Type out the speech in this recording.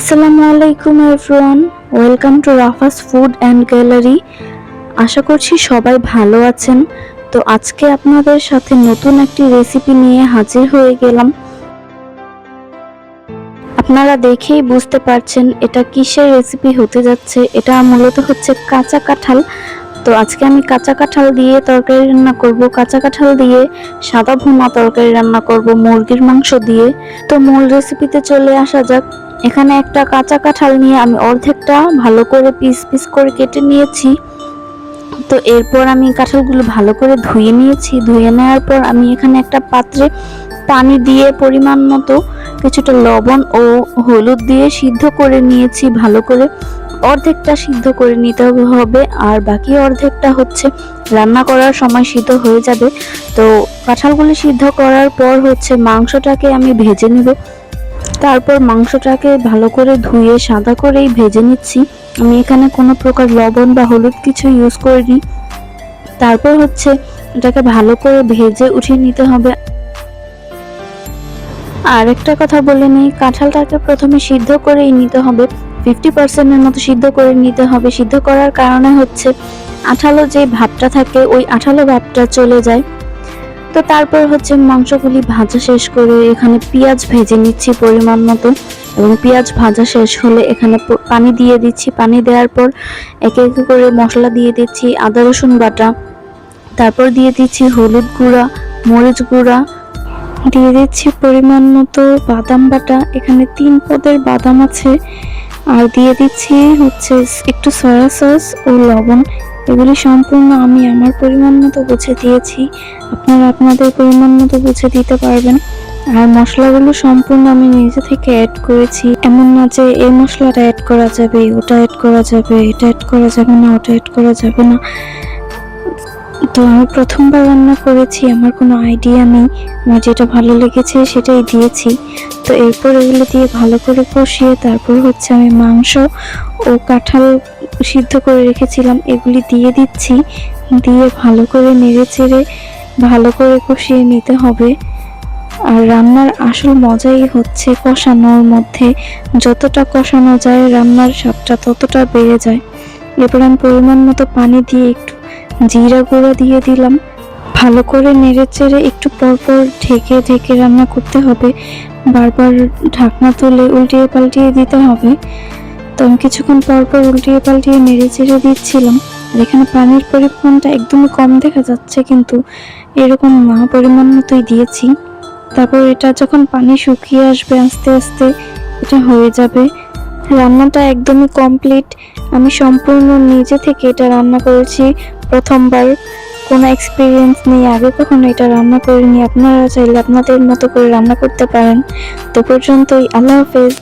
আসসালামু আলাইকুম everyone, welcome to Rafas food and gallery. আশা করছি সবাই ভালো আছেন। তো আজকে আপনাদের সাথে নতুন একটি রেসিপি নিয়ে হাজির হয়ে গেলাম। আপনারা দেখেই বুঝতে পারছেন এটা কিসের রেসিপি হতে যাচ্ছে। এটা মূলত হচ্ছে কাঁচা কাঁঠাল। তো আজকে আমি কাঁচা কাঁঠাল দিয়ে তরকারি রান্না করব, কাঁচা কাঁঠাল দিয়ে সাদা ভুনা তরকারি রান্না করব মুরগির মাংস দিয়ে। তো মূল রেসিপিতে চলে আসা যাক। এখানে একটা কাঁচা কাঁঠাল নিয়ে আমি অর্ধেকটা ভালো করে পিস পিস করে কেটে নিয়েছি। তো এরপর আমি কাঁঠালগুলো ভালো করে ধুয়ে নিয়েছি। ধুয়ে নেওয়ার পর আমি এখানে একটা পাত্রে পানি দিয়ে পরিমাণ মতো কিছুটা লবণ ও হলুদ দিয়ে সিদ্ধ করে নিয়েছি ভালো করে। অর্ধেকটা সিদ্ধ করে নিতে হবে, আর বাকি অর্ধেকটা হচ্ছে রান্না করার সময় সিদ্ধ হয়ে যাবে। তো কাঁঠালগুলি সিদ্ধ করার পর হচ্ছে মাংসটাকে আমি ভেজে নেব। তারপর মাংসটাকে ভালো করে ধুয়ে সাদা করেই ভেজে নিচ্ছি। আমি এখানে কোনো প্রকার লবণ বা হলুদ কিছু ইউজ করিনি। তারপর হচ্ছে এটাকে ভালো করে ভেজে উঠিয়ে নিতে হবে। আর একটা কথা বলে নিই, কাঁঠালটাকে প্রথমে সিদ্ধ করেই নিতে হবে। 50%-এর মতো সিদ্ধ করে নিতে হবে। সিদ্ধ করার কারণে হচ্ছে আঠালো যে ভাবটা থাকে ওই আঠালো ভাবটা চলে যায়। তো তারপর হচ্ছে মাংসগুলি ভাজা শেষ করে এখানে পেঁয়াজ ভেজে নিচ্ছি পরিমাণ মতো, এবং পেঁয়াজ ভাজা শেষ হলে এখানে পানি দিয়ে দিচ্ছি। পানি দেওয়ার পর একে একে করে মশলা দিয়ে দিচ্ছি, আদা রসুন বাটা, তারপর দিয়ে দিচ্ছি হলুদ গুঁড়া, মরিচ গুঁড়া, দিয়ে দিচ্ছি পরিমাণ মতো বাদাম বাটা। এখানে 3 পদের বাদাম আছে। আর দিয়ে দিচ্ছি হচ্ছে একটু সয়া সস ও লবণ। এগুলি সম্পূর্ণ আমি আমার পরিমাণ মতো বুঝে দিয়েছি, আপনারা আপনাদের পরিমাণ মতো বুঝে দিতে পারবেন। আর মশলাগুলো সম্পূর্ণ আমি নিজে থেকে অ্যাড করেছি, এমন না যে এই মশলাটা অ্যাড করা যাবে, ওটা অ্যাড করা যাবে, এটা অ্যাড করা যাবে না, ওটা অ্যাড করা যাবে না। তো আমি প্রথমবার রান্না করেছি, আমার কোনো আইডিয়া নেই, আমার যেটা ভালো লেগেছে সেটাই দিয়েছি। তো এরপর এগুলো দিয়ে ভালো করে কষিয়ে তারপর হচ্ছে আমি মাংস ও কাঁঠাল সিদ্ধ করে রেখেছিলাম এগুলি দিয়ে দিচ্ছি। দিয়ে ভালো করে নেড়ে চেড়ে ভালো করে কষিয়ে নিতে হবে। আর রান্নার আসল মজাই হচ্ছে কষানোর মধ্যে, যতটা কষানো যায় রান্নার স্বাদটা ততটা বেড়ে যায়। এরপর আমি পরিমাণ মতো পানি দিয়ে একটু জিরা গুঁড়ো দিয়ে দিলাম। ভালো করে নেড়ে চেড়ে একটু পরপর ঢেকে ঢেকে রান্না করতে হবে, বারবার ঢাকনা তুলে উল্টিয়ে পাল্টিয়ে দিতে হবে। তো আমি কিছুক্ষণ পরপর উল্টিয়ে পাল্টিয়ে নেড়ে চেড়ে দিচ্ছিলাম। আর এখানে পানির পরিমাণটা একদমই কম দেখা যাচ্ছে, কিন্তু এরকম না, পরিমাণ মতোই দিয়েছি। তারপর এটা যখন পানি শুকিয়ে আসবে আস্তে আস্তে এটা হয়ে যাবে। রান্নাটা একদমই কমপ্লিট। আমি সম্পূর্ণ নিজে থেকে এটা রান্না করেছি, প্রথমবার, কোনো এক্সপিরিয়েন্স নেই, আগে কখনো এটা রান্না করিনি। আপনারা চাইলে আপনাদের মতো করে রান্না করতে পারেন। তো পর্যন্তই, আল্লাহ হাফেজ।